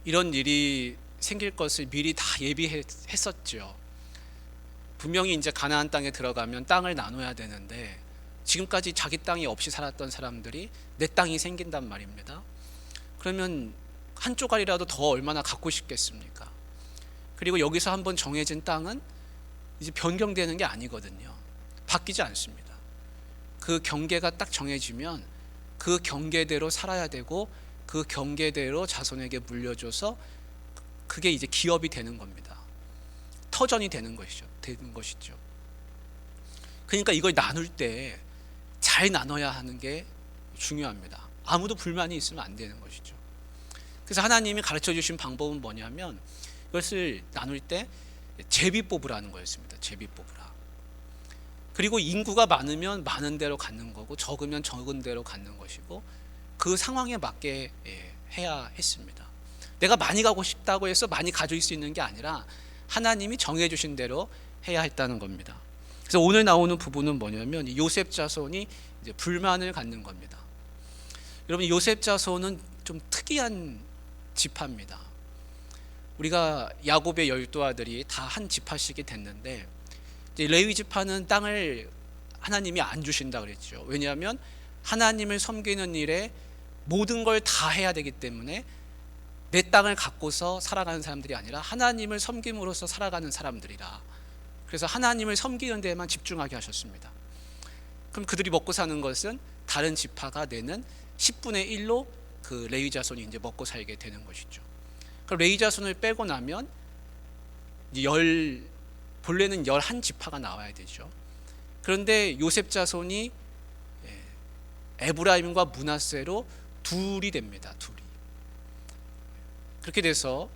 이런 일이 생길 것을 미리 다 예비했었죠. 분명히 이제 가나안 땅에 들어가면 땅을 나눠야 되는데 지금까지 자기 땅이 없이 살았던 사람들이 내 땅이 생긴단 말입니다. 그러면 한 조각이라도 더 얼마나 갖고 싶겠습니까? 그리고 여기서 한번 정해진 땅은 이제 변경되는 게 아니거든요. 바뀌지 않습니다. 그 경계가 딱 정해지면 그 경계대로 살아야 되고 그 경계대로 자손에게 물려줘서 그게 이제 기업이 되는 겁니다. 터전이 되는 것이죠. 그러니까 이걸 나눌 때 잘 나눠야 하는 게 중요합니다. 아무도 불만이 있으면 안 되는 것이죠. 그래서 하나님이 가르쳐 주신 방법은 뭐냐면 이것을 나눌 때 제비 뽑으라는 거였습니다. 제비 뽑으라. 그리고 인구가 많으면 많은 대로 갖는 거고 적으면 적은 대로 갖는 것이고 그 상황에 맞게 해야 했습니다. 내가 많이 가고 싶다고 해서 많이 가질 수 있는 게 아니라 하나님이 정해 주신 대로 해야 했다는 겁니다. 그래서 오늘 나오는 부분은 뭐냐면 요셉 자손이 이제 불만을 갖는 겁니다. 여러분, 요셉 자손은 좀 특이한 지파입니다. 우리가 야곱의 12아들이 다 한 지파씩이 됐는데 이제 레위 지파는 땅을 하나님이 안 주신다 그랬죠. 왜냐하면 하나님을 섬기는 일에 모든 걸 다 해야 되기 때문에 내 땅을 갖고서 살아가는 사람들이 아니라 하나님을 섬김으로써 살아가는 사람들이라. 그래서 하나님을 섬기는 데에만 집중하게 하셨습니다. 그럼 그들이 먹고 사는 것은 다른 지파가 내는 10분의 1로 그 레위 자손이 이제 먹고 살게 되는 것이죠. 그럼 레위 자손을 빼고 나면 본래는 11지파가 나와야 되죠. 그런데 요셉 자손이 에브라임과 므낫세로 둘이 됩니다. 둘이. 그렇게 돼서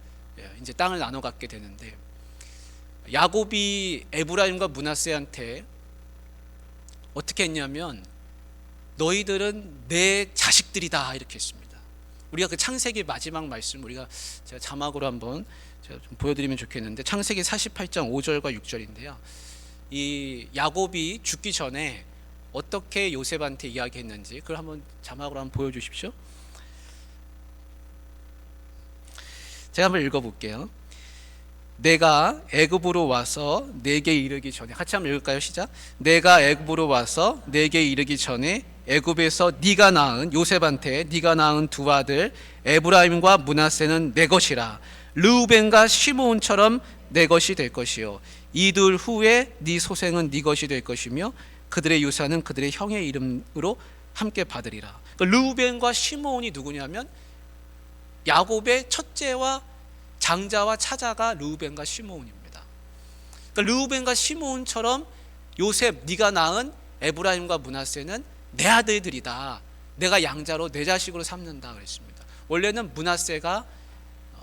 이제 땅을 나눠 갖게 되는데 야곱이 에브라임과 므낫세한테 어떻게 했냐면 너희들은 내 자식들이다 이렇게 했습니다. 우리가 그 창세기 마지막 말씀 제가 자막으로 한번 제가 좀 보여드리면 좋겠는데 창세기 48장 5절과 6절인데요. 이 야곱이 죽기 전에 어떻게 요셉한테 이야기했는지 그걸 한번 자막으로 한번 보여주십시오. 제가 한번 읽어볼게요. 내가 애굽으로 와서 내게 이르기 전에, 같이 한번 읽을까요? 시작. 내가 애굽으로 와서 내게 이르기 전에 애굽에서 네가 낳은 요셉한테 네가 낳은 두 아들 에브라임과 므낫세는 내 것이라. 르우벤과 시므온처럼 내 것이 될 것이요 이들 후에 네 소생은 네 것이 될 것이며 그들의 유산은 그들의 형의 이름으로 함께 받으리라. 그러니까 르우벤과 시므온이 누구냐면 야곱의 첫째와 장자와 차자가 르우벤과 시므온입니다. 그러니까 르우벤과 시므온처럼 요셉 네가 낳은 에브라임과 므낫세는 내 아들들이다. 내가 양자로 내 자식으로 삼는다 그랬습니다. 원래는 므낫세가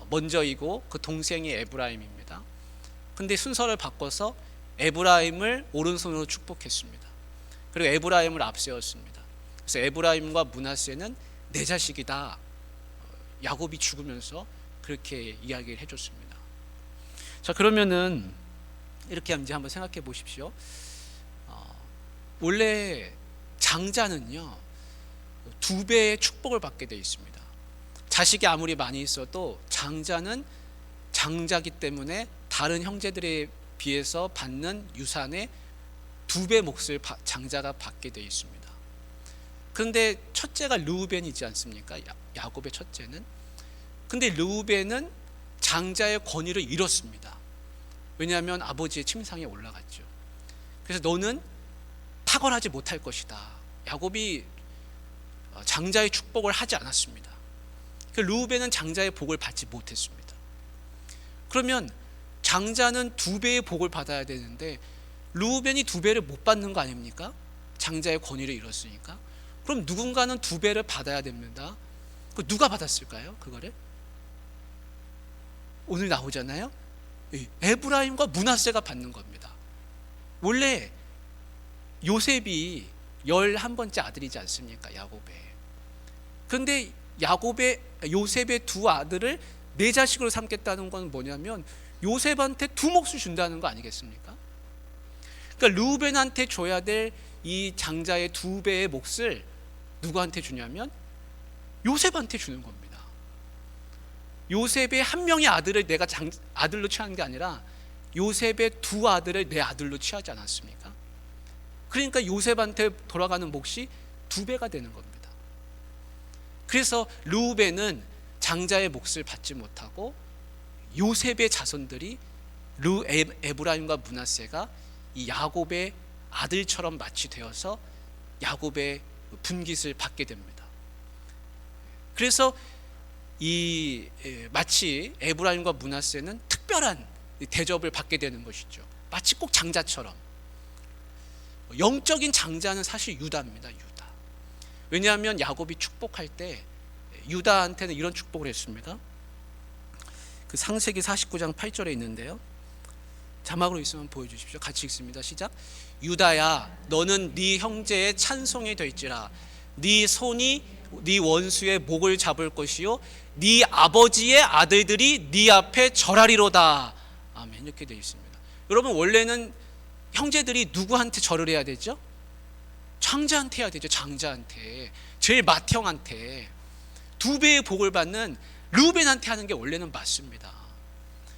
먼저이고 그 동생이 에브라임입니다. 근데 순서를 바꿔서 에브라임을 오른손으로 축복했습니다. 그리고 에브라임을 앞세웠습니다. 그래서 에브라임과 므낫세는 내 자식이다. 야곱이 죽으면서 그렇게 이야기를 해줬습니다. 자, 그러면은 이렇게 이제 한번 생각해 보십시오. 원래 장자는요 2배의 축복을 받게 되어 있습니다. 자식이 아무리 많이 있어도 장자는 장자기 때문에 다른 형제들에 비해서 받는 유산의 2배 몫을 장자가 받게 되어 있습니다. 그런데 첫째가 르우벤이지 않습니까? 야곱의 첫째는. 근데 르우벤은 장자의 권위를 잃었습니다. 왜냐하면 아버지의 침상에 올라갔죠. 그래서 너는 탁월하지 못할 것이다. 야곱이 장자의 축복을 하지 않았습니다. 르우벤은 장자의 복을 받지 못했습니다. 그러면 장자는 2배의 복을 받아야 되는데 르우벤이 2배를 못 받는 거 아닙니까? 장자의 권위를 잃었으니까. 그럼 누군가는 2배를 받아야 됩니다. 누가 받았을까요? 그거를? 오늘 나오잖아요. 에브라임과 므낫세가 받는 겁니다. 원래 요셉이 11번째 아들이지 않습니까? 야곱의. 그런데 요셉의 두 아들을 내 자식으로 삼겠다는 건 뭐냐면 요셉한테 두 몫을 준다는 거 아니겠습니까? 그러니까 르우벤한테 줘야 될 이 장자의 2배의 몫을 누구한테 주냐면 요셉한테 주는 겁니다. 요셉의 한 명의 아들을 내가 아들로 취하는 게 아니라 요셉의 두 아들을 내 아들로 취하지 않았습니까? 그러니까 요셉한테 돌아가는 몫이 두 배가 되는 겁니다. 그래서 르우벤은 장자의 몫을 받지 못하고 요셉의 자손들이 에브라임과 므낫세가 이 야곱의 아들처럼 마치 되어서 야곱의 분깃을 받게 됩니다. 그래서 마치 에브라임과 므낫세는 특별한 대접을 받게 되는 것이죠. 마치 꼭 장자처럼. 영적인 장자는 사실 유다입니다. 유다. 왜냐하면 야곱이 축복할 때 유다한테는 이런 축복을 했습니다. 그 창세기 49장 8절에 있는데요. 자막으로 있으면 보여주십시오. 같이 읽습니다. 시작. 유다야, 너는 네 형제의 찬송이 될지라. 네 손이 네 원수의 목을 잡을 것이요 네 아버지의 아들들이 네 앞에 절하리로다. 아멘. 이렇게 되어 있습니다. 여러분, 원래는 형제들이 누구한테 절을 해야 되죠? 장자한테 해야 되죠. 장자한테, 제일 맏형한테. 두 배의 복을 받는 르우벤한테 하는 게 원래는 맞습니다.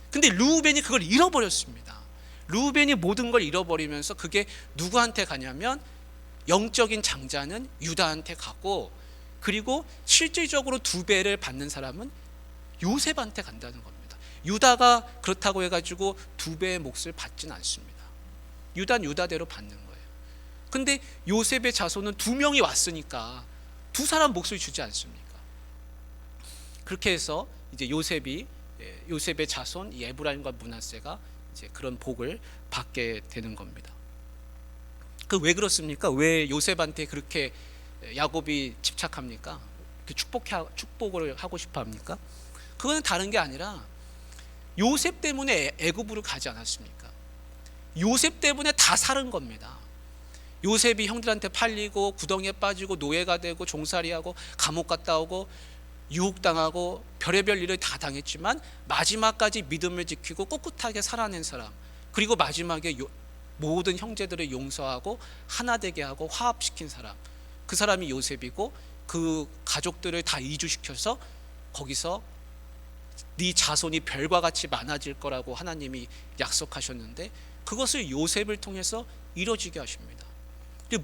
근데 르우벤이 그걸 잃어버렸습니다. 르우벤이 모든 걸 잃어버리면서 그게 누구한테 가냐면 영적인 장자는 유다한테 가고, 그리고 실질적으로 두 배를 받는 사람은 요셉한테 간다는 겁니다. 유다가 그렇다고 해가지고 두 배의 몫을 받지는 않습니다. 유다는 유다대로 받는 거예요. 근데 요셉의 자손은 두 명이 왔으니까 두 사람 몫을 주지 않습니까? 그렇게 해서 이제 요셉의 자손 에브라임과 므낫세가 이제 그런 복을 받게 되는 겁니다. 그 왜 그렇습니까? 왜 요셉한테 그렇게 야곱이 집착합니까? 축복을 하고 싶어 합니까? 그거는 다른 게 아니라 요셉 때문에 애굽으로 가지 않았습니까? 요셉 때문에 다 살은 겁니다. 요셉이 형들한테 팔리고 구덩이에 빠지고 노예가 되고 종살이하고 감옥 갔다 오고 유혹당하고 별의별 일을 다 당했지만 마지막까지 믿음을 지키고 꿋꿋하게 살아낸 사람, 그리고 마지막에 모든 형제들을 용서하고 하나 되게 하고 화합시킨 사람, 그 사람이 요셉이고, 그 가족들을 다 이주시켜서 거기서 네 자손이 별과 같이 많아질 거라고 하나님이 약속하셨는데 그것을 요셉을 통해서 이루어지게 하십니다.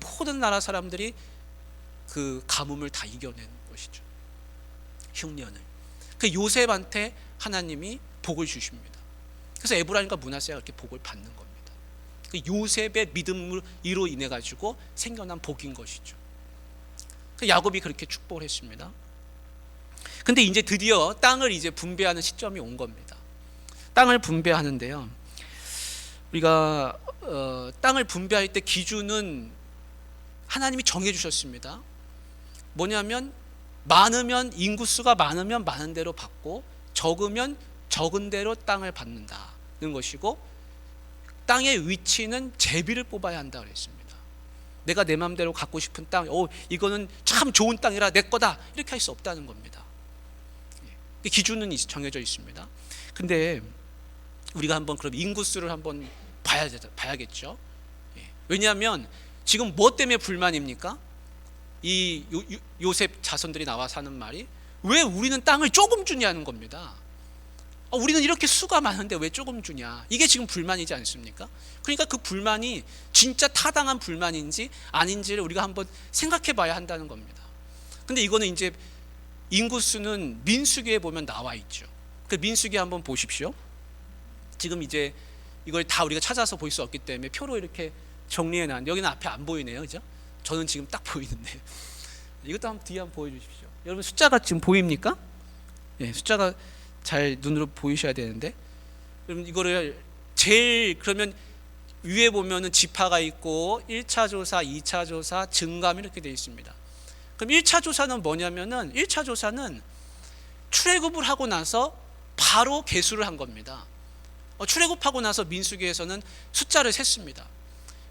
모든 나라 사람들이 그 가뭄을 다 이겨낸 것이죠. 흉년을. 그 요셉한테 하나님이 복을 주십니다. 그래서 에브라임과 므낫세가 이렇게 복을 받는 겁니다. 그 요셉의 믿음으로 인해 가지고 생겨난 복인 것이죠. 그 야곱이 그렇게 축복을 했습니다. 근데 이제 드디어 땅을 이제 분배하는 시점이 온 겁니다. 땅을 분배하는데요, 우리가 땅을 분배할 때 기준은 하나님이 정해 주셨습니다. 뭐냐면 많으면, 인구수가 많으면 많은 대로 받고 적으면 적은 대로 땅을 받는다는 것이고, 땅의 위치는 제비를 뽑아야 한다 그랬습니다. 내가 내 마음대로 갖고 싶은 땅, 이거는 참 좋은 땅이라 내 거다, 이렇게 할 수 없다는 겁니다. 기준은 정해져 있습니다. 근데 우리가 한번 그럼 인구수를 한번 봐야겠죠. 왜냐하면 지금 뭐 때문에 불만입니까? 이 요셉 자손들이 나와 사는 말이, 왜 우리는 땅을 조금 주냐는 겁니다. 우리는 이렇게 수가 많은데 왜 조금 주냐, 이게 지금 불만이지 않습니까? 그러니까 그 불만이 진짜 타당한 불만인지 아닌지를 우리가 한번 생각해 봐야 한다는 겁니다. 근데 이거는 이제 인구수는 민수기에 보면 나와 있죠. 그 민수기 한번 보십시오. 지금 이제 이걸 다 우리가 찾아서 볼 수 없기 때문에 표로 이렇게 정리해 놨는데 여기는 앞에 안 보이네요, 그죠? 저는 지금 딱 보이는데 이것도 한번 뒤에 한번 보여주십시오. 여러분, 숫자가 지금 보입니까? 예, 숫자가 잘 눈으로 보이셔야 되는데, 여러분 이거를 제일, 그러면 위에 보면은 지파가 있고 1차 조사, 2차 조사, 증감 이렇게 되어 있습니다. 그럼 1차 조사는 뭐냐면은 1차 조사는 출애굽을 하고 나서 바로 계수를 한 겁니다. 출애굽하고 나서 민수기에서는 숫자를 셌습니다.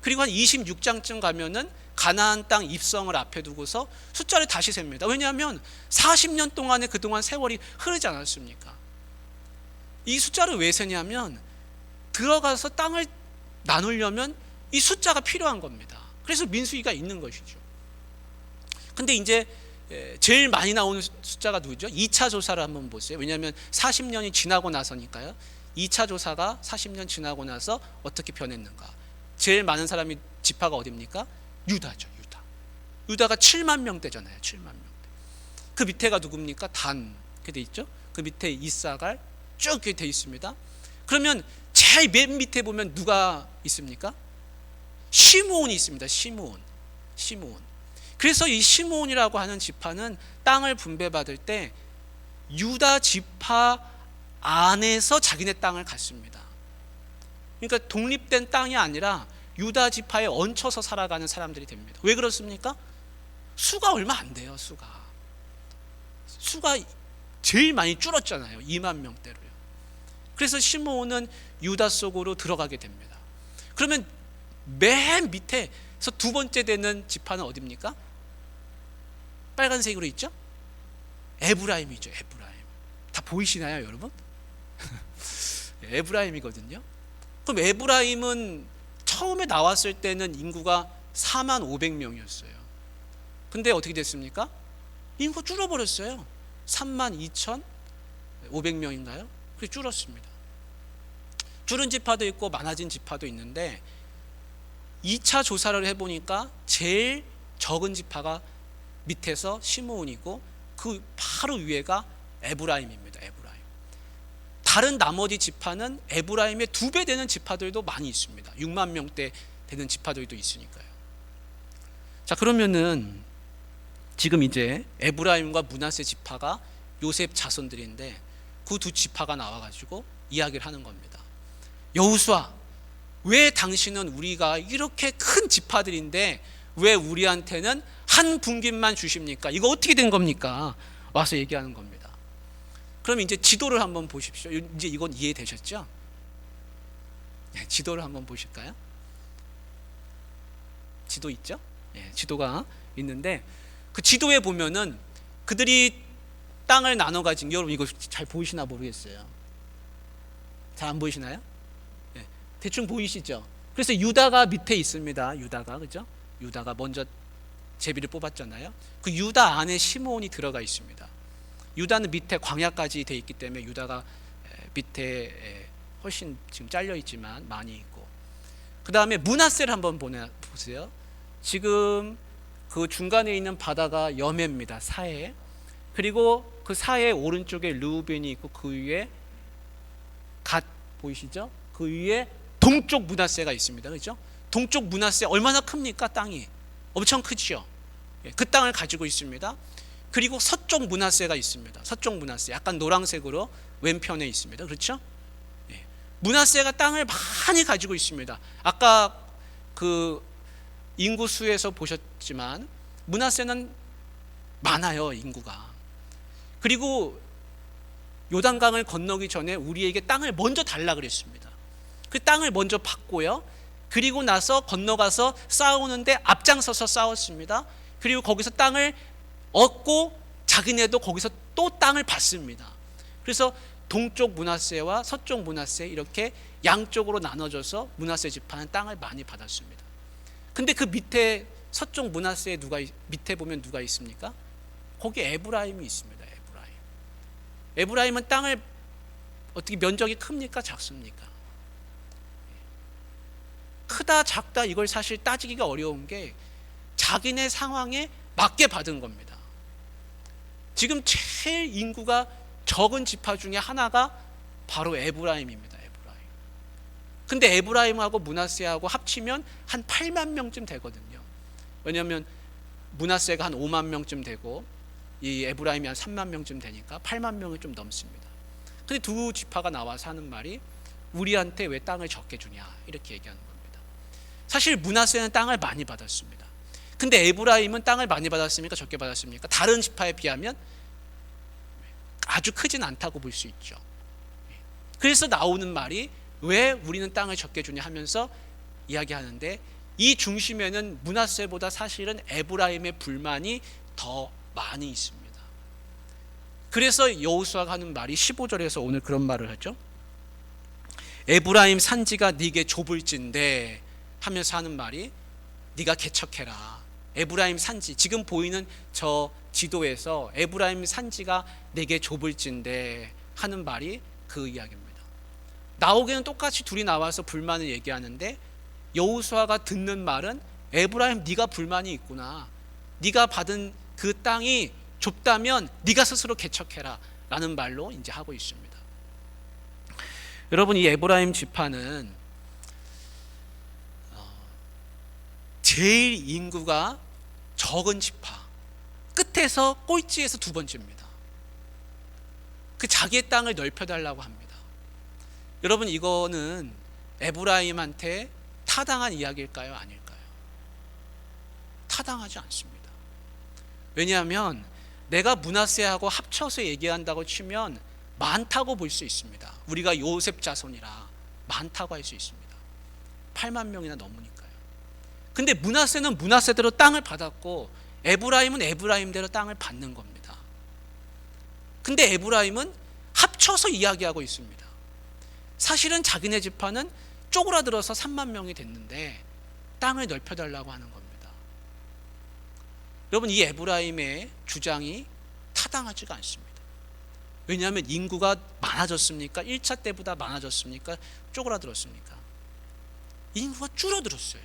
그리고 한 26장쯤 가면은 가나안 땅 입성을 앞에 두고서 숫자를 다시 셉니다. 왜냐하면 40년 동안에 그동안 세월이 흐르지 않았습니까? 이 숫자를 왜 세냐면 들어가서 땅을 나누려면 이 숫자가 필요한 겁니다. 그래서 민수기가 있는 것이죠. 근데 이제 제일 많이 나오는 숫자가 누구죠? 2차 조사를 한번 보세요. 왜냐하면 40년이 지나고 나서니까요. 2차 조사가 40년 지나고 나서 어떻게 변했는가. 제일 많은 사람이 지파가 어디입니까? 유다죠. 유다가 7만 명대잖아요. 7만 명대. 그 밑에가 누굽니까? 단. 이렇게 돼 있죠. 그 밑에 이사갈 쭉 이렇게 돼 있습니다. 그러면 제일 맨 밑에 보면 누가 있습니까? 시므온이 있습니다. 시므온. 그래서 이 시므온이라고 하는 지파는 땅을 분배받을 때 유다 지파 안에서 자기네 땅을 갖습니다. 그러니까 독립된 땅이 아니라 유다 지파에 얹혀서 살아가는 사람들이 됩니다. 왜 그렇습니까? 수가 얼마 안 돼요. 수가 제일 많이 줄었잖아요. 2만 명대로요. 그래서 시므온은 유다 속으로 들어가게 됩니다. 그러면 맨 밑에서 두 번째 되는 지파는 어디입니까? 빨간색으로 있죠? 에브라임이죠. 다 보이시나요, 여러분? 에브라임이거든요. 그럼 에브라임은 처음에 나왔을 때는 인구가 4만 500명이었어요. 근데 어떻게 됐습니까? 인구 줄어버렸어요. 3만 2,500명인가요? 그게 줄었습니다. 줄은 지파도 있고 많아진 지파도 있는데 2차 조사를 해보니까 제일 적은 지파가 밑에서 시므온이고 그 바로 위에가 에브라임입니다. 다른 나머지 지파는 에브라임의 2배 되는 지파들도 많이 있습니다. 6만 명대 되는 지파들도 있으니까요. 자, 그러면은 지금 이제 에브라임과 므낫세 지파가 요셉 자손들인데 그 두 지파가 나와가지고 이야기를 하는 겁니다. 여호수아, 왜 당신은 우리가 이렇게 큰 지파들인데 왜 우리한테는 한 분깃만 주십니까? 이거 어떻게 된 겁니까? 와서 얘기하는 겁니다. 그럼 이제 지도를 한번 보십시오. 이제 이건 이해되셨죠? 지도를 한번 보실까요? 지도 있죠? 지도가 있는데 그 지도에 보면은 그들이 땅을 나눠 가진, 여러분 이거 잘 보이시나 모르겠어요. 잘 안 보이시나요? 대충 보이시죠? 그래서 유다가 밑에 있습니다. 유다가, 그죠? 유다가 먼저 제비를 뽑았잖아요. 그 유다 안에 시므온이 들어가 있습니다. 유다는 밑에 광야까지 돼 있기 때문에 유다가 밑에 훨씬 지금 잘려 있지만 많이 있고, 그 다음에 므낫세를 한번 보세요. 지금 그 중간에 있는 바다가 여매입니다. 사해. 그리고 그 사해 오른쪽에 르우벤이 있고 그 위에 갓 보이시죠? 그 위에 동쪽 므낫세가 있습니다. 그렇죠? 동쪽 므낫세 얼마나 큽니까? 땅이 엄청 크죠. 그 땅을 가지고 있습니다. 그리고 서쪽 므낫세가 있습니다. 서쪽 므낫세 약간 노란색으로 왼편에 있습니다. 그렇죠? 므낫세가 땅을 많이 가지고 있습니다. 아까 그 인구수에서 보셨지만 므낫세는 많아요, 인구가. 그리고 요단강을 건너기 전에 우리에게 땅을 먼저 달라 그랬습니다. 그 땅을 먼저 받고요. 그리고 나서 건너가서 싸우는데 앞장서서 싸웠습니다. 그리고 거기서 땅을 얻고 자기네도 거기서 또 땅을 받습니다. 그래서 동쪽 므낫세와 서쪽 므낫세 이렇게 양쪽으로 나눠져서 므낫세 지파는 땅을 많이 받았습니다. 근데 그 밑에 서쪽 므낫세에 밑에 보면 누가 있습니까? 거기 에브라임이 있습니다. 에브라임은 땅을 어떻게 면적이 큽니까? 작습니까? 크다 작다 이걸 사실 따지기가 어려운 게 자기네 상황에 맞게 받은 겁니다. 지금 제일 인구가 적은 지파 중에 하나가 바로 에브라임입니다. 근데 에브라임하고 므낫세하고 합치면 한 8만 명쯤 되거든요. 왜냐하면 므낫세가 한 5만 명쯤 되고 이 에브라임이 한 3만 명쯤 되니까 8만 명을 좀 넘습니다. 근데 두 지파가 나와서 하는 말이 우리한테 왜 땅을 적게 주냐 이렇게 얘기하는 겁니다. 사실 므낫세는 땅을 많이 받았습니다. 근데 에브라임은 땅을 많이 받았습니까? 적게 받았습니까? 다른 지파에 비하면 아주 크진 않다고 볼 수 있죠. 그래서 나오는 말이 왜 우리는 땅을 적게 주냐 하면서 이야기하는데 이 중심에는 므낫세보다 사실은 에브라임의 불만이 더 많이 있습니다. 그래서 여호수아가 하는 말이 15절에서 오늘 그런 말을 하죠. 에브라임 산지가 네게 좁을진데 하면서 하는 말이 네가 개척해라. 에브라임 산지, 지금 보이는 저 지도에서 에브라임 산지가 내게 좁을진데 하는 말이 그 이야기입니다. 나오기는 똑같이 둘이 나와서 불만을 얘기하는데 여호수아가 듣는 말은 에브라임 네가 불만이 있구나. 네가 받은 그 땅이 좁다면 네가 스스로 개척해라 라는 말로 이제 하고 있습니다. 여러분, 이 에브라임 지파는 제일 인구가 적은 지파, 끝에서 꼴찌에서 두 번째입니다. 그 자기의 땅을 넓혀달라고 합니다. 여러분, 이거는 에브라임한테 타당한 이야기일까요? 아닐까요? 타당하지 않습니다. 왜냐하면 내가 므낫세하고 합쳐서 얘기한다고 치면 많다고 볼 수 있습니다. 우리가 요셉 자손이라 많다고 할 수 있습니다. 8만 명이나 넘으니까요. 근데 므낫세는 므낫세대로 땅을 받았고 에브라임은 에브라임대로 땅을 받는 겁니다. 근데 에브라임은 합쳐서 이야기하고 있습니다. 사실은 자기네 지파는 쪼그라들어서 3만 명이 됐는데 땅을 넓혀달라고 하는 겁니다. 여러분, 이 에브라임의 주장이 타당하지가 않습니다. 왜냐하면 인구가 많아졌습니까? 1차 때보다 많아졌습니까? 쪼그라들었습니까? 인구가 줄어들었어요.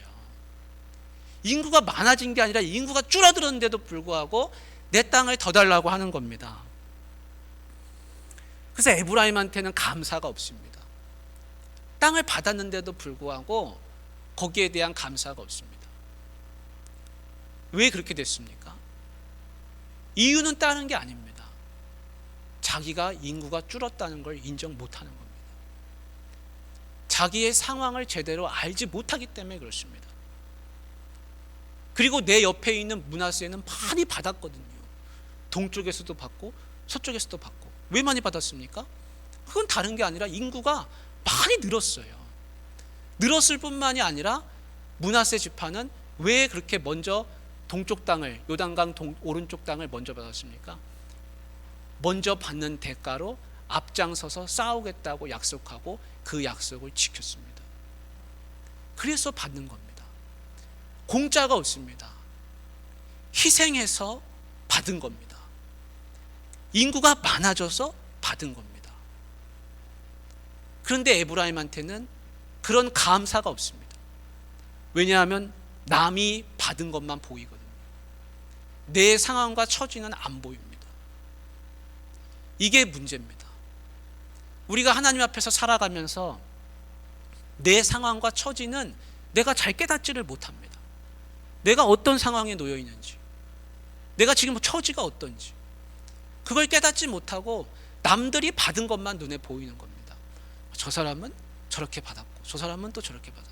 인구가 많아진 게 아니라 인구가 줄어들었는데도 불구하고 내 땅을 더 달라고 하는 겁니다. 그래서 에브라임한테는 감사가 없습니다. 땅을 받았는데도 불구하고 거기에 대한 감사가 없습니다. 왜 그렇게 됐습니까? 이유는 다른 게 아닙니다. 자기가 인구가 줄었다는 걸 인정 못하는 겁니다. 자기의 상황을 제대로 알지 못하기 때문에 그렇습니다. 그리고 내 옆에 있는 므낫세는 많이 받았거든요. 동쪽에서도 받고 서쪽에서도 받고. 왜 많이 받았습니까? 그건 다른 게 아니라 인구가 많이 늘었어요. 늘었을 뿐만이 아니라 므낫세 지파는 왜 그렇게 먼저 동쪽 땅을, 요단강 오른쪽 땅을 먼저 받았습니까? 먼저 받는 대가로 앞장서서 싸우겠다고 약속하고 그 약속을 지켰습니다. 그래서 받는 겁니다. 공짜가 없습니다. 희생해서 받은 겁니다. 인구가 많아져서 받은 겁니다. 그런데 에브라임한테는 그런 감사가 없습니다. 왜냐하면 남이 받은 것만 보이거든요. 내 상황과 처지는 안 보입니다. 이게 문제입니다. 우리가 하나님 앞에서 살아가면서 내 상황과 처지는 내가 잘 깨닫지를 못합니다. 내가 어떤 상황에 놓여 있는지, 내가 지금 처지가 어떤지 그걸 깨닫지 못하고 남들이 받은 것만 눈에 보이는 겁니다. 저 사람은 저렇게 받았고 저 사람은 또 저렇게 받았고,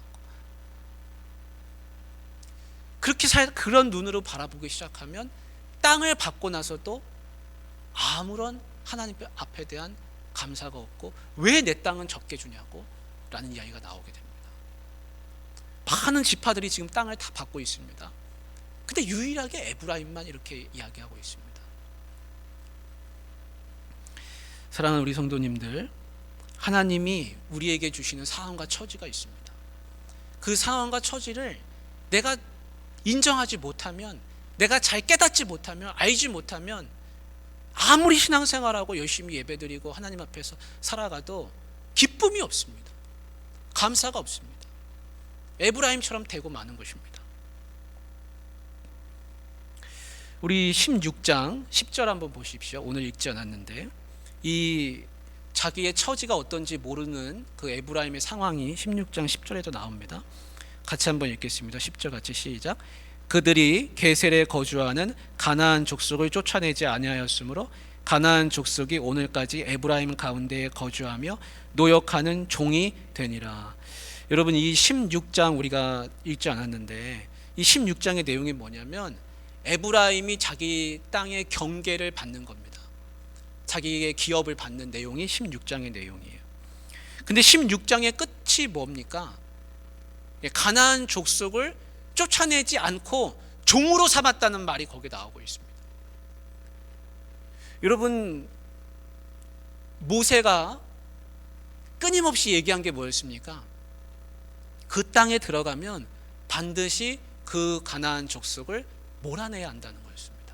그렇게 그런 눈으로 바라보기 시작하면 땅을 받고 나서도 아무런 하나님 앞에 대한 감사가 없고 왜 내 땅은 적게 주냐고 라는 이야기가 나오게 됩니다. 많은 지파들이 지금 땅을 다 받고 있습니다. 근데 유일하게 에브라임만 이렇게 이야기하고 있습니다. 사랑하는 우리 성도님들, 하나님이 우리에게 주시는 상황과 처지가 있습니다. 그 상황과 처지를 내가 인정하지 못하면, 내가 잘 깨닫지 못하면, 알지 못하면 아무리 신앙생활하고 열심히 예배드리고 하나님 앞에서 살아가도 기쁨이 없습니다. 감사가 없습니다. 에브라임처럼 되고 마는 것입니다. 우리 16장 10절 한번 보십시오. 오늘 읽지 않았는데 이 자기의 처지가 어떤지 모르는 그 에브라임의 상황이 16장 10절에도 나옵니다. 같이 한번 읽겠습니다. 10절 같이 시작. 그들이 게셀에 거주하는 가나안 족속을 쫓아내지 아니하였으므로 가나안 족속이 오늘까지 에브라임 가운데에 거주하며 노역하는 종이 되니라. 여러분, 이 16장 우리가 읽지 않았는데 이 16장의 내용이 뭐냐면 에브라임이 자기 땅의 경계를 받는 겁니다. 자기의 기업을 받는 내용이 16장의 내용이에요. 근데 16장의 끝이 뭡니까? 가나안 족속을 쫓아내지 않고 종으로 삼았다는 말이 거기에 나오고 있습니다. 여러분, 모세가 끊임없이 얘기한 게 뭐였습니까? 그 땅에 들어가면 반드시 그 가나안 족속을 몰아내야 한다는 거였습니다.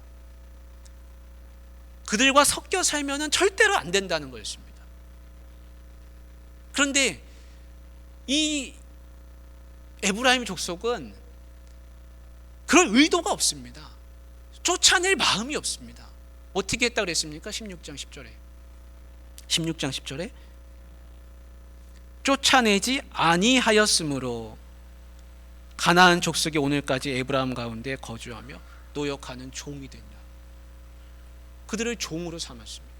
그들과 섞여 살면은 절대로 안 된다는 거였습니다. 그런데 이 에브라임 족속은 그럴 의도가 없습니다. 쫓아낼 마음이 없습니다. 어떻게 했다 그랬습니까? 16장 10절에 쫓아내지 아니하였으므로 가나안 족속이 오늘까지 에브라임 가운데 거주하며 노역하는 종이 된다. 그들을 종으로 삼았습니다.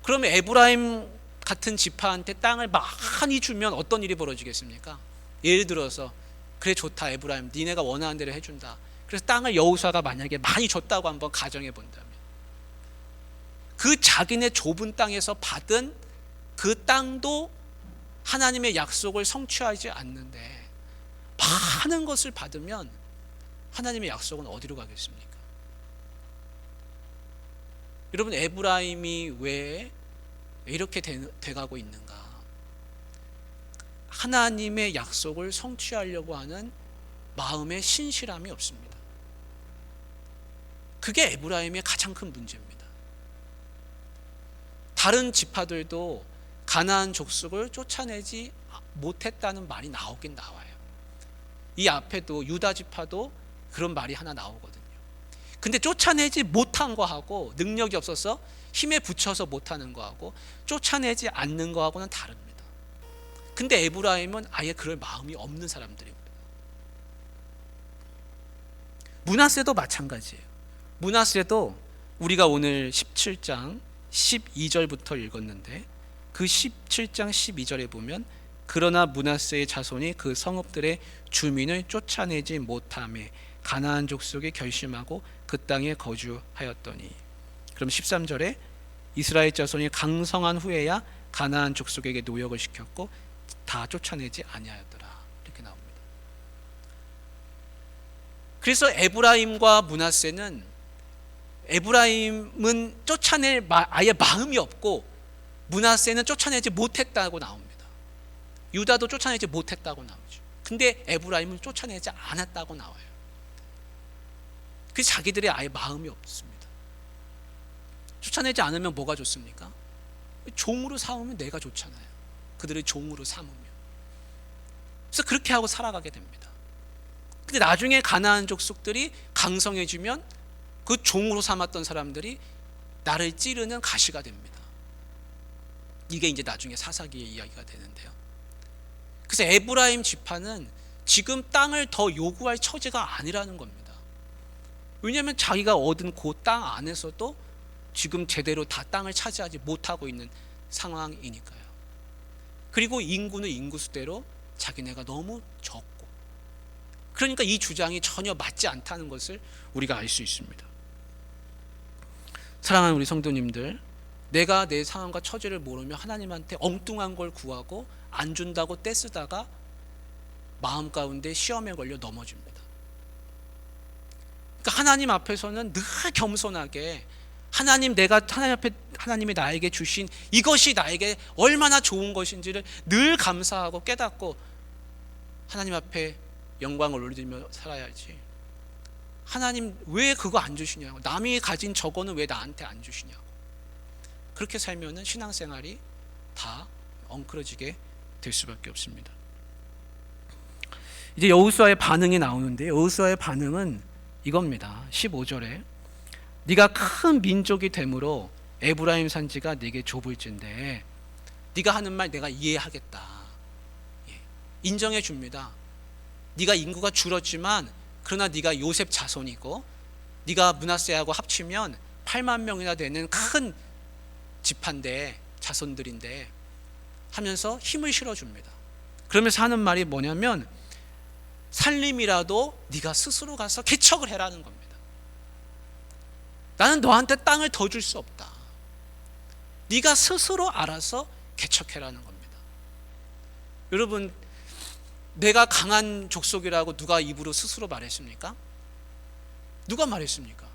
그러면 에브라임 같은 지파한테 땅을 많이 주면 어떤 일이 벌어지겠습니까? 예를 들어서 그래 좋다 에브라임 니네가 원하는 대로 해준다. 그래서 땅을 여호수아가 만약에 많이 줬다고 한번 가정해 본다면 그 자기네 좁은 땅에서 받은 그 땅도 하나님의 약속을 성취하지 않는데 많은 것을 받으면 하나님의 약속은 어디로 가겠습니까? 여러분 에브라임이 왜 이렇게 돼가고 있는가? 하나님의 약속을 성취하려고 하는 마음의 신실함이 없습니다. 그게 에브라임의 가장 큰 문제입니다. 다른 지파들도 가나안 족속을 쫓아내지 못했다는 말이 나오긴 나와요. 이 앞에도 유다 지파도 그런 말이 하나 나오거든요. 근데 쫓아내지 못한 거하고 능력이 없어서 힘에 붙여서 못하는 거하고 쫓아내지 않는 거하고는 다릅니다. 근데 에브라임은 아예 그럴 마음이 없는 사람들입니다. 므낫세도 마찬가지예요. 므낫세도 우리가 오늘 17장 12절부터 읽었는데 그 17장 12절에 보면 그러나 므낫세의 자손이 그 성읍들의 주민을 쫓아내지 못하매 가나안 족속이 결심하고 그 땅에 거주하였더니 그럼 13절에 이스라엘 자손이 강성한 후에야 가나안 족속에게 노역을 시켰고 다 쫓아내지 아니하였더라 이렇게 나옵니다. 그래서 에브라임과 므낫세는 에브라임은 쫓아낼 아예 마음이 없고 므낫세는 쫓아내지 못했다고 나옵니다. 유다도 쫓아내지 못했다고 나오죠. 근데 에브라임은 쫓아내지 않았다고 나와요. 그래서 자기들의 아예 마음이 없습니다. 쫓아내지 않으면 뭐가 좋습니까? 종으로 삼으면 내가 좋잖아요. 그들을 종으로 삼으면. 그래서 그렇게 하고 살아가게 됩니다. 근데 나중에 가나안 족속들이 강성해지면 그 종으로 삼았던 사람들이 나를 찌르는 가시가 됩니다. 이게 이제 나중에 사사기의 이야기가 되는데요. 그래서 에브라임 지파는 지금 땅을 더 요구할 처지가 아니라는 겁니다. 왜냐하면 자기가 얻은 그 땅 안에서도 지금 제대로 다 땅을 차지하지 못하고 있는 상황이니까요. 그리고 인구는 인구수대로 자기네가 너무 적고, 그러니까 이 주장이 전혀 맞지 않다는 것을 우리가 알 수 있습니다. 사랑하는 우리 성도님들, 내가 내 상황과 처지를 모르며 하나님한테 엉뚱한 걸 구하고 안 준다고 떼쓰다가 마음 가운데 시험에 걸려 넘어집니다. 그러니까 하나님 앞에서는 늘 겸손하게 하나님, 내가 하나님 앞에 하나님이 나에게 주신 이것이 나에게 얼마나 좋은 것인지를 늘 감사하고 깨닫고 하나님 앞에 영광을 올리며 살아야지. 하나님 왜 그거 안 주시냐고, 남이 가진 저거는 왜 나한테 안 주시냐고. 그렇게 살면은 신앙생활이 다 엉클어지게 될 수밖에 없습니다. 이제 여호수아의 반응이 나오는데, 여호수아의 반응은 이겁니다. 15절에 네가 큰 민족이 되므로 에브라임 산지가 네게 좁을진데 네가 하는 말 내가 이해하겠다. 인정해 줍니다. 네가 인구가 줄었지만 그러나 네가 요셉 자손이고 네가 므낫세하고 합치면 8만 명이나 되는 큰 지파인데, 자손들인데 하면서 힘을 실어줍니다. 그러면서 하는 말이 뭐냐면 살림이라도 네가 스스로 가서 개척을 해라는 겁니다. 나는 너한테 땅을 더 줄 수 없다. 네가 스스로 알아서 개척해라는 겁니다. 여러분, 내가 강한 족속이라고 누가 입으로 스스로 말했습니까? 누가 말했습니까?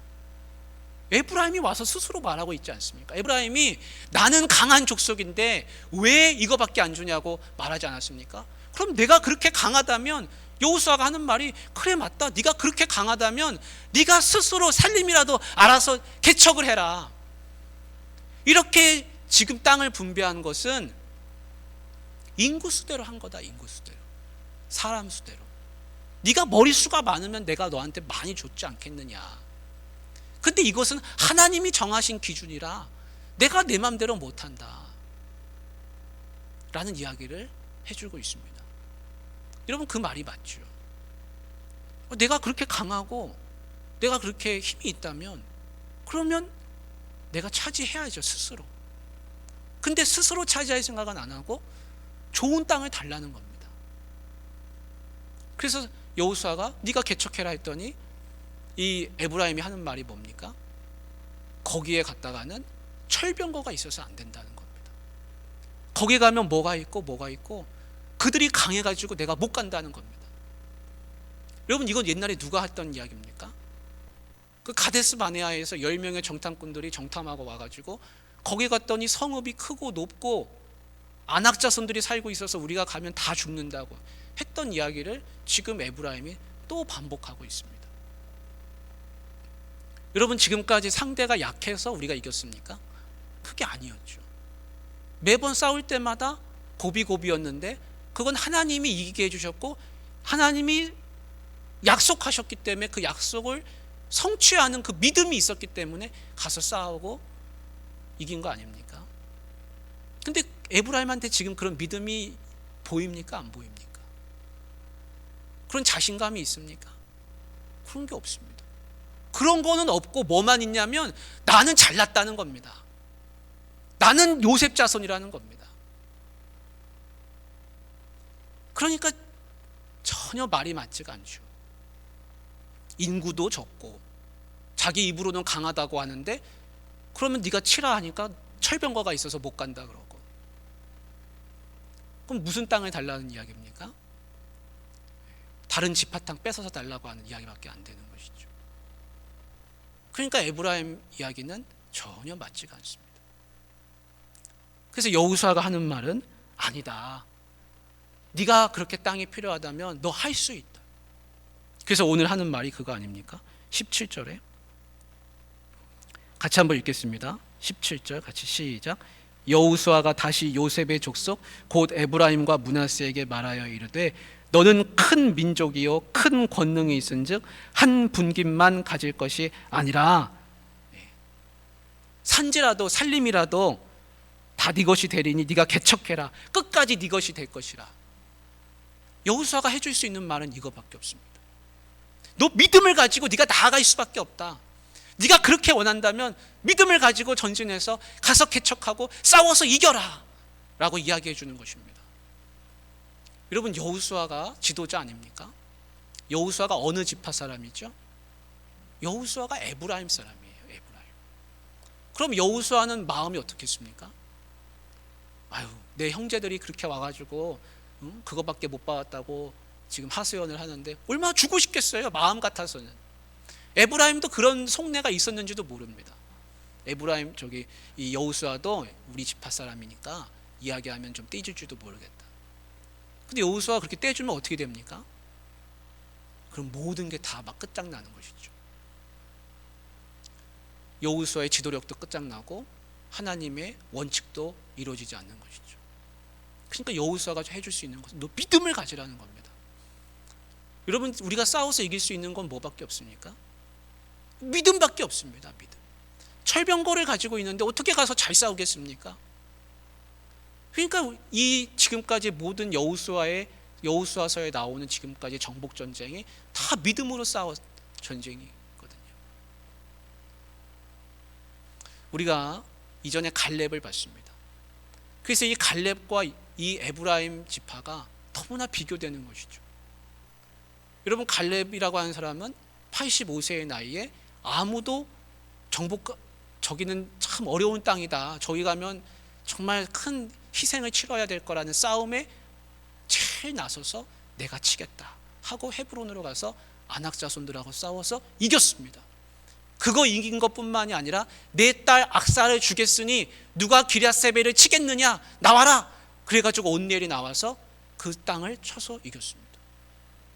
에브라임이 와서 스스로 말하고 있지 않습니까? 에브라임이 나는 강한 족속인데 왜 이거밖에 안 주냐고 말하지 않았습니까? 그럼 내가 그렇게 강하다면 여호수아가 하는 말이 그래 맞다. 네가 그렇게 강하다면 네가 스스로 살림이라도 알아서 개척을 해라. 이렇게 지금 땅을 분배한 것은 인구수대로 한 거다. 인구수대로, 사람 수대로. 네가 머릿수가 많으면 내가 너한테 많이 줬지 않겠느냐. 근데 이것은 하나님이 정하신 기준이라 내가 내 맘대로 못한다 라는 이야기를 해주고 있습니다. 여러분, 그 말이 맞죠. 내가 그렇게 강하고 내가 그렇게 힘이 있다면 그러면 내가 차지해야죠, 스스로. 근데 스스로 차지할 생각은 안 하고 좋은 땅을 달라는 겁니다. 그래서 여호수아가 네가 개척해라 했더니 이 에브라임이 하는 말이 뭡니까? 거기에 갔다가는 철병거가 있어서 안 된다는 겁니다. 거기 가면 뭐가 있고 그들이 강해가지고 내가 못 간다는 겁니다. 여러분, 이건 옛날에 누가 했던 이야기입니까? 그 가데스 바네아에서 10명의 정탐꾼들이 정탐하고 와가지고 거기 갔더니 성읍이 크고 높고 안악자손들이 살고 있어서 우리가 가면 다 죽는다고 했던 이야기를 지금 에브라임이 또 반복하고 있습니다. 여러분, 지금까지 상대가 약해서 우리가 이겼습니까? 그게 아니었죠. 매번 싸울 때마다 고비고비였는데 그건 하나님이 이기게 해주셨고 하나님이 약속하셨기 때문에 그 약속을 성취하는 그 믿음이 있었기 때문에 가서 싸우고 이긴 거 아닙니까? 근데 에브라임한테 지금 그런 믿음이 보입니까? 안 보입니까? 그런 자신감이 있습니까? 그런 게 없습니다. 그런 거는 없고 뭐만 있냐면 나는 잘났다는 겁니다. 나는 요셉 자손이라는 겁니다. 그러니까 전혀 말이 맞지가 않죠. 인구도 적고 자기 입으로는 강하다고 하는데 그러면 네가 치라 하니까 철병거가 있어서 못 간다 그러고, 그럼 무슨 땅을 달라는 이야기입니까? 다른 지파땅 뺏어서 달라고 하는 이야기밖에 안 되는 것이죠. 그러니까 에브라임 이야기는 전혀 맞지가 않습니다. 그래서 여호수아가 하는 말은 아니다. 네가 그렇게 땅이 필요하다면 너 할 수 있다. 그래서 오늘 하는 말이 그거 아닙니까? 17절에 같이 한번 읽겠습니다. 17절 같이 시작. 여호수아가 다시 요셉의 족속 곧 에브라임과 므낫세에게 말하여 이르되 너는 큰 민족이요 큰 권능이 있은즉 한 분깃만 가질 것이 아니라 산지라도 살림이라도 다 네 것이 되리니 네가 개척해라. 끝까지 네 것이 될 것이라. 여호수아가 해줄 수 있는 말은 이거밖에 없습니다. 너 믿음을 가지고 네가 나아갈 수밖에 없다. 네가 그렇게 원한다면 믿음을 가지고 전진해서 가서 개척하고 싸워서 이겨라 라고 이야기해 주는 것입니다. 여러분, 여호수아가 지도자 아닙니까? 여호수아가 어느 지파 사람이죠? 여호수아가 에브라임 사람이에요. 에브라임. 그럼 여호수아는 마음이 어떻겠습니까? 아유, 내 형제들이 그렇게 와가지고 그거밖에 못 받았다고 지금 하소연을 하는데 얼마나 주고 싶겠어요, 마음 같아서는. 에브라임도 그런 속내가 있었는지도 모릅니다. 에브라임 이 여호수아도 우리 지파 사람이니까 이야기하면 좀 떼줄지도 모르겠다. 근데 여호수아가 그렇게 떼주면 어떻게 됩니까? 그럼 모든 게 다 막 끝장나는 것이죠. 여호수아의 지도력도 끝장나고 하나님의 원칙도 이루어지지 않는 것이죠. 그러니까 여호수아가 해줄 수 있는 것은 너 믿음을 가지라는 겁니다. 여러분, 우리가 싸워서 이길 수 있는 건 뭐밖에 없습니까? 믿음밖에 없습니다. 믿음. 철병거를 가지고 있는데 어떻게 가서 잘 싸우겠습니까? 그러니까 이 지금까지 모든 여호수아서에 나오는 지금까지 정복 전쟁이 다 믿음으로 싸운 전쟁이거든요. 우리가 이전에 갈렙을 봤습니다. 그래서 이 갈렙과 이 에브라임 지파가 너무나 비교되는 것이죠. 여러분, 갈렙이라고 하는 사람은 85세의 나이에 아무도 저기는 참 어려운 땅이다, 저기 가면 정말 큰 희생을 치러야 될 거라는 싸움에 제일 나서서 내가 치겠다 하고 헤브론으로 가서 안악자손들하고 싸워서 이겼습니다. 그거 이긴 것뿐만이 아니라 내 딸 악사를 주겠으니 누가 기럇세벨을 치겠느냐, 나와라. 그래가지고 온니엘이 나와서 그 땅을 쳐서 이겼습니다.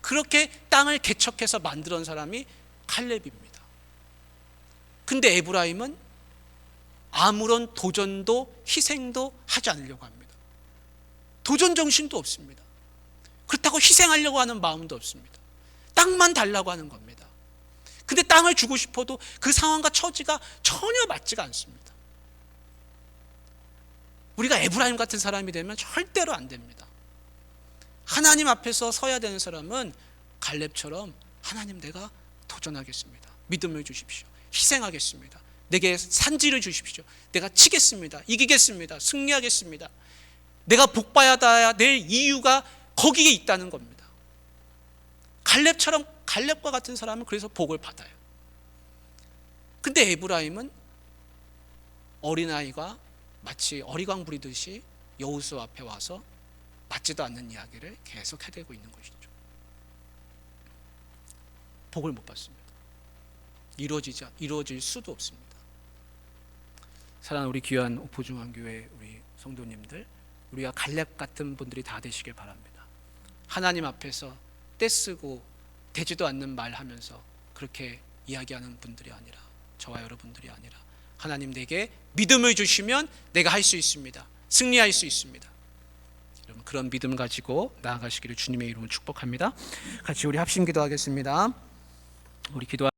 그렇게 땅을 개척해서 만들어낸 사람이 칼렙입니다. 근데 에브라임은 아무런 도전도 희생도 하지 않으려고 합니다. 도전 정신도 없습니다. 그렇다고 희생하려고 하는 마음도 없습니다. 땅만 달라고 하는 겁니다. 근데 땅을 주고 싶어도 그 상황과 처지가 전혀 맞지가 않습니다. 우리가 에브라임 같은 사람이 되면 절대로 안 됩니다. 하나님 앞에서 서야 되는 사람은 갈렙처럼 하나님, 내가 도전하겠습니다. 믿음을 주십시오. 희생하겠습니다. 내게 산지를 주십시오. 내가 치겠습니다. 이기겠습니다. 승리하겠습니다. 내가 복받아야 될 이유가 거기에 있다는 겁니다. 갈렙과 같은 사람은 그래서 복을 받아요. 근데 에브라임은 어린아이가 마치 어리광 부리듯이 여호수아 앞에 와서 맞지도 않는 이야기를 계속 해대고 있는 것이죠. 복을 못 받습니다. 이루어질 수도 없습니다. 사랑하는 우리 귀한 오포중앙교회 우리 성도님들, 우리가 갈렙 같은 분들이 다 되시길 바랍니다. 하나님 앞에서 떼쓰고 되지도 않는 말 하면서 그렇게 이야기하는 분들이 아니라, 저와 여러분들이 아니라, 하나님 내게 믿음을 주시면 내가 할 수 있습니다. 승리할 수 있습니다. 여러분, 그런 믿음 가지고 나아가시기를 주님의 이름으로 축복합니다. 같이 우리 합심 기도하겠습니다. 우리 기도